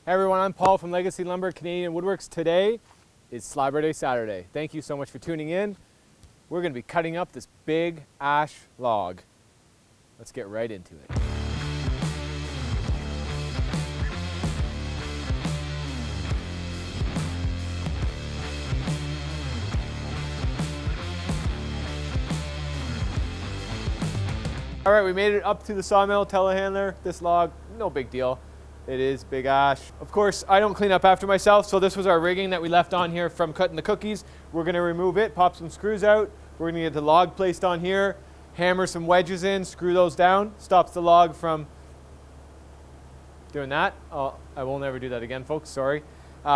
Hey everyone, I'm Paul from Legacy Lumber, Canadian Woodworks. Today is Slaburday Saturday. Thank you so much for tuning in. We're going to be cutting up this big ash log. Let's get right into it. All right, we made it up to the sawmill telehandler. This log, no big deal. It is big ash. Of course, I don't clean up after myself, so this was our rigging that we left on here from cutting the cookies. We're gonna remove it, pop some screws out. We're gonna get the log placed on here, hammer some wedges in, screw those down. Stops the log from doing that. Oh, I will never do that again, folks, sorry.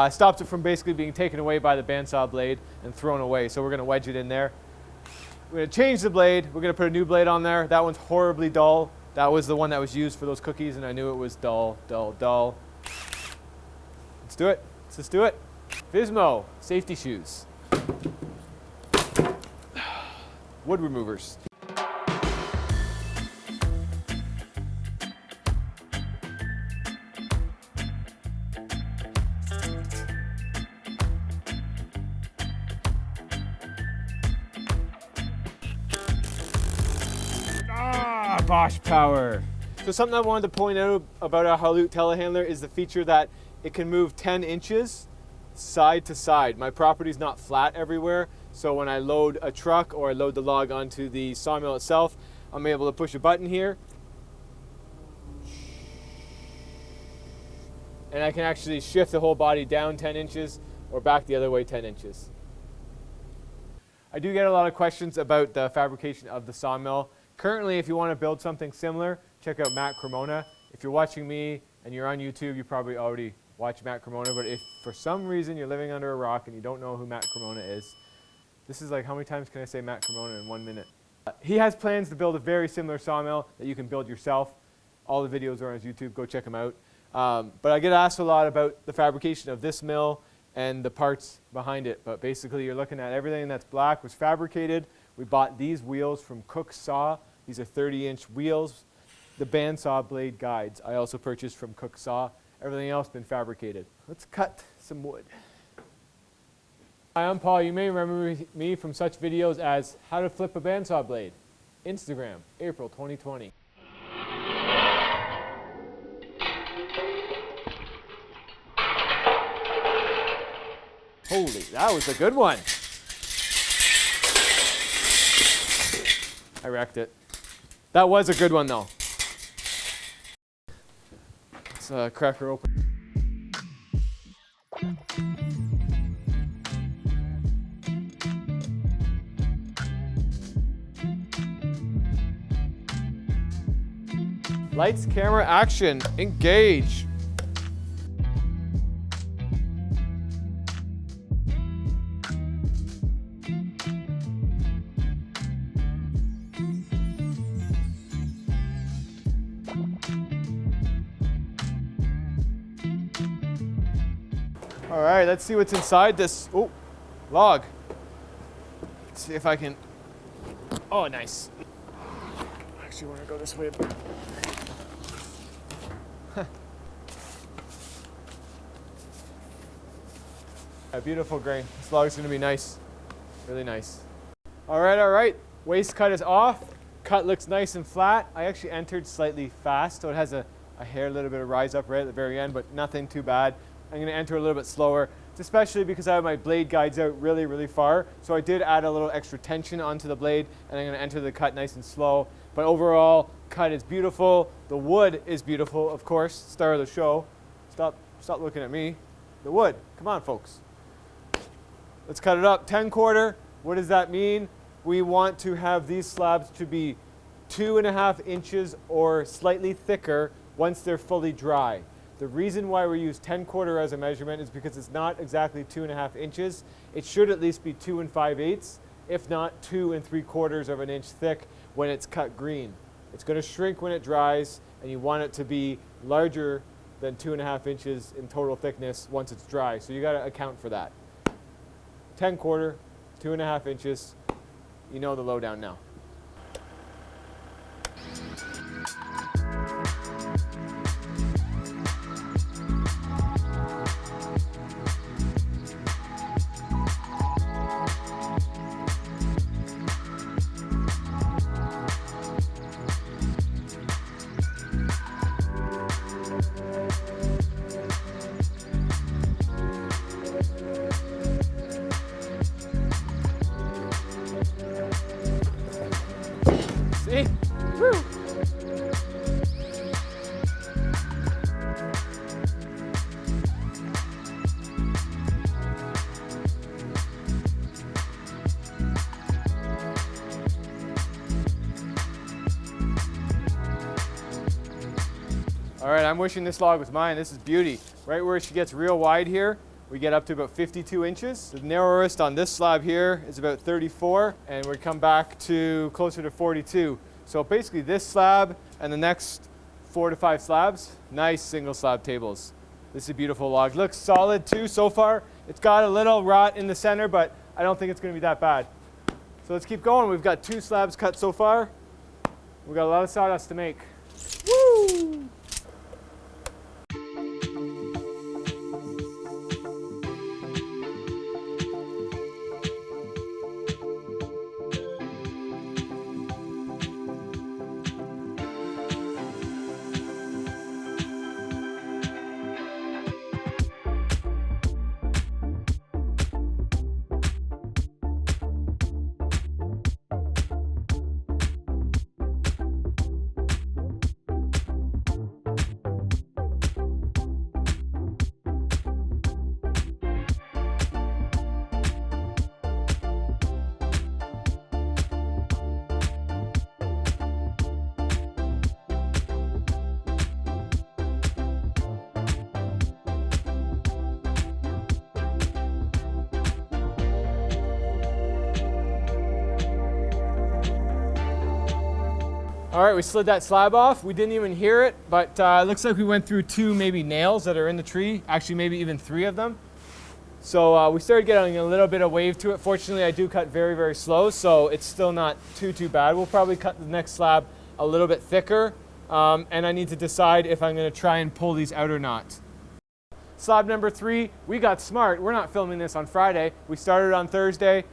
Stops it from basically being taken away by the bandsaw blade and thrown away. So we're gonna wedge it in there. We're gonna change the blade. We're gonna put a new blade on there. That one's horribly dull. That was the one that was used for those cookies, and I knew it was dull, dull, dull. Let's do it. Let's just do it. VISMO, safety shoes. Wood removers. Bosch power. So something I wanted to point out about our Halut telehandler is the feature that it can move 10 inches side to side. My property's not flat everywhere, so when I load a truck or I load the log onto the sawmill itself, I'm able to push a button here and I can actually shift the whole body down 10 inches or back the other way 10 inches. I do get a lot of questions about the fabrication of the sawmill. Currently, if you want to build something similar, check out Matt Cremona. If you're watching me and you're on YouTube, you probably already watch Matt Cremona, but if for some reason you're living under a rock and you don't know who Matt Cremona is, this is like, how many times can I say Matt Cremona in 1 minute? He has plans to build a very similar sawmill that you can build yourself. All the videos are on his YouTube, go check them out. But I get asked a lot about the fabrication of this mill and the parts behind it, but basically you're looking at everything that's black was fabricated. We bought these wheels from Cook Saw. These are 30-inch wheels. The bandsaw blade guides I also purchased from Cook Saw. Everything else been fabricated. Let's cut some wood. Hi, I'm Paul. You may remember me from such videos as How to Flip a Bandsaw Blade. Instagram, April 2020. Holy, that was a good one. I wrecked it. That was a good one though. Let's crack her open. Lights, camera, action, engage. All right, let's see what's inside this log. Let's see if I can. Oh, nice. Actually, want to go this way. A beautiful grain. This log is going to be nice, really nice. All right. Waste cut is off. Cut looks nice and flat. I actually entered slightly fast, so it has a hair, a little bit of rise up right at the very end, but nothing too bad. I'm going to enter a little bit slower, especially because I have my blade guides out really, really far. So I did add a little extra tension onto the blade, and I'm going to enter the cut nice and slow. But overall, cut is beautiful. The wood is beautiful, of course. Star of the show. Stop looking at me. The wood. Come on, folks. Let's cut it up. 10-quarter. What does that mean? We want to have these slabs to be 2.5 inches or slightly thicker once they're fully dry. The reason why we use 10-quarter as a measurement is because it's not exactly 2.5 inches. It should at least be 2 5/8, if not 2 3/4 of an inch thick when it's cut green. It's going to shrink when it dries, and you want it to be larger than 2.5 inches in total thickness once it's dry. So you got to account for that. 10-quarter, 2.5 inches. You know the lowdown now. All right, I'm wishing this log was mine. This is beauty. Right where she gets real wide here, we get up to about 52 inches. The narrowest on this slab here is about 34, and we come back to closer to 42. So basically this slab and the next 4 to 5 slabs, nice single slab tables. This is a beautiful log. Looks solid too so far. It's got a little rot in the center, but I don't think it's going to be that bad. So let's keep going. We've got 2 slabs cut so far. We've got a lot of sawdust to make. Woo! All right, we slid that slab off. We didn't even hear it, but it looks like we went through 2 maybe nails that are in the tree, actually maybe even 3 of them. So we started getting a little bit of wave to it. Fortunately, I do cut very, very slow, so it's still not too bad. We'll probably cut the next slab a little bit thicker, and I need to decide if I'm gonna try and pull these out or not. Slab number 3, we got smart. We're not filming this on Friday. We started on Thursday.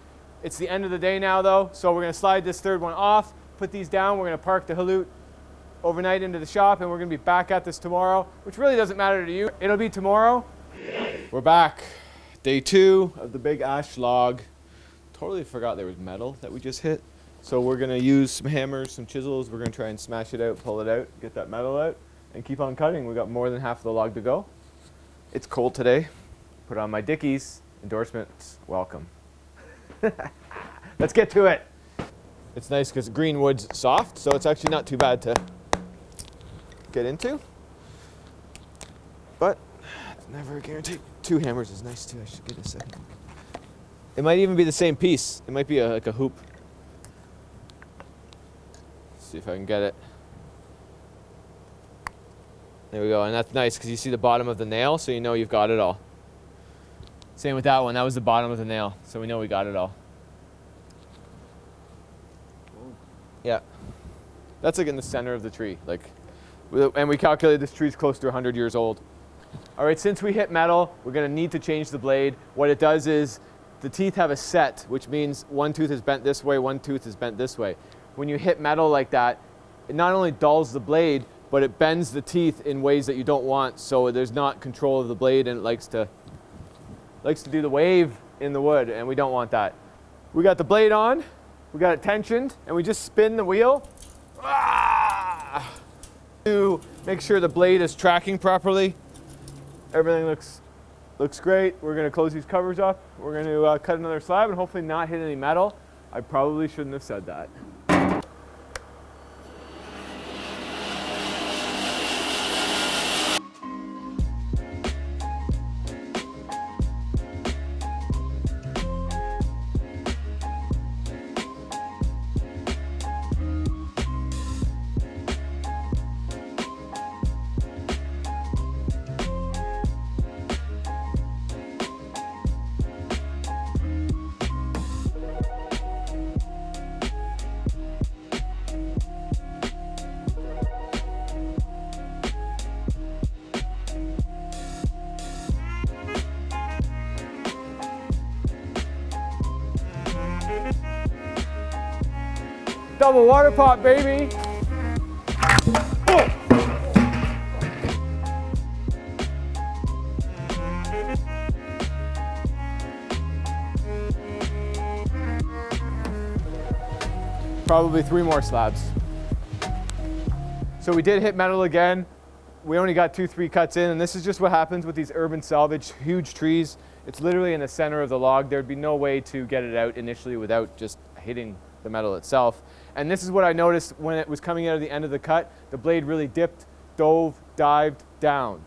It's the end of the day now though, so we're gonna slide this 3rd one off, put these down. We're going to park the halut overnight into the shop, and we're going to be back at this tomorrow, which really doesn't matter to you. It'll be tomorrow. We're back. Day 2 of the big ash log. Totally forgot there was metal that we just hit. So we're going to use some hammers, some chisels. We're going to try and smash it out, pull it out, get that metal out, and keep on cutting. We got more than half of the log to go. It's cold today. Put on my Dickies. Endorsements welcome. Let's get to it. It's nice because green wood's soft, so it's actually not too bad to get into. But it's never a guarantee. 2 hammers is nice too. I should get a second. It might even be the same piece. It might be like a hoop. Let's see if I can get it. There we go, and that's nice because you see the bottom of the nail, so you know you've got it all. Same with that one. That was the bottom of the nail, so we know we got it all. Yeah, that's like in the center of the tree, and we calculated this tree's close to 100 years old. All right, since we hit metal, we're gonna need to change the blade. What it does is the teeth have a set, which means one tooth is bent this way, one tooth is bent this way. When you hit metal like that, it not only dulls the blade, but it bends the teeth in ways that you don't want, so there's not control of the blade, and it likes to do the wave in the wood, and we don't want that. We got the blade on. We got it tensioned, and we just spin the wheel to make sure the blade is tracking properly. Everything looks great. We're going to close these covers up. We're going to cut another slab and hopefully not hit any metal. I probably shouldn't have said that. Double water pot, baby. Probably 3 more slabs. So we did hit metal again. We only got 2-3 cuts in, and this is just what happens with these urban salvage, huge trees. It's literally in the center of the log. There'd be no way to get it out initially without just hitting the metal itself. And this is what I noticed when it was coming out of the end of the cut. The blade really dipped, dove, dived down.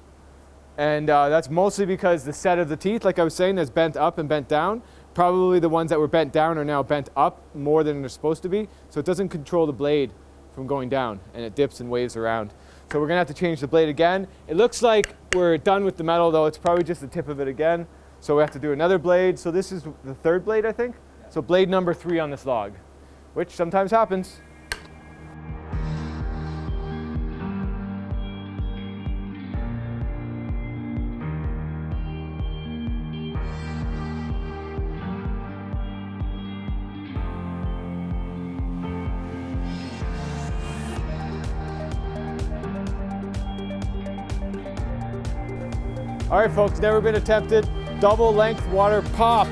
And that's mostly because the set of the teeth, like I was saying, is bent up and bent down. Probably the ones that were bent down are now bent up more than they're supposed to be. So it doesn't control the blade from going down, and it dips and waves around. So we're gonna have to change the blade again. It looks like we're done with the metal, though. It's probably just the tip of it again. So we have to do another blade. So this is the third blade, I think. So blade number 3 on this log, which sometimes happens. All right, folks, never been attempted. Double length water pop.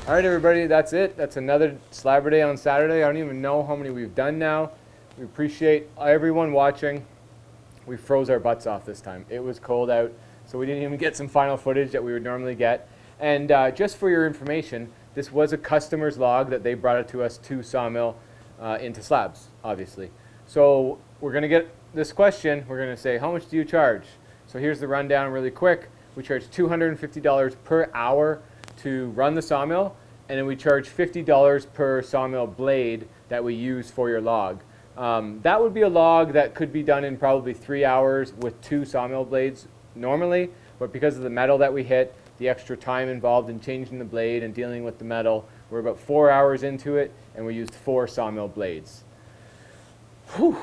All right, everybody, that's it. That's another Slaburday on Saturday. I don't even know how many we've done now. We appreciate everyone watching. We froze our butts off this time. It was cold out, so we didn't even get some final footage that we would normally get. And just for your information, this was a customer's log that they brought it to us to sawmill into slabs, obviously. So we're going to get this question. We're going to say, how much do you charge? So here's the rundown really quick. We charge $250 per hour to run the sawmill, and then we charge $50 per sawmill blade that we use for your log. That would be a log that could be done in probably 3 hours with 2 sawmill blades normally, but because of the metal that we hit, the extra time involved in changing the blade and dealing with the metal, we're about 4 hours into it, and we used 4 sawmill blades. Whew,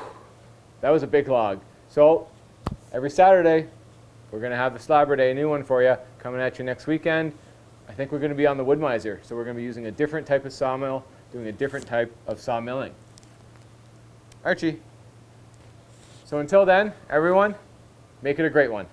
that was a big log. So every Saturday, we're going to have the Slaburday, a new one for you, coming at you next weekend. I think we're going to be on the wood miser, so we're going to be using a different type of sawmill, doing a different type of sawmilling. Archie. So until then, everyone, make it a great one.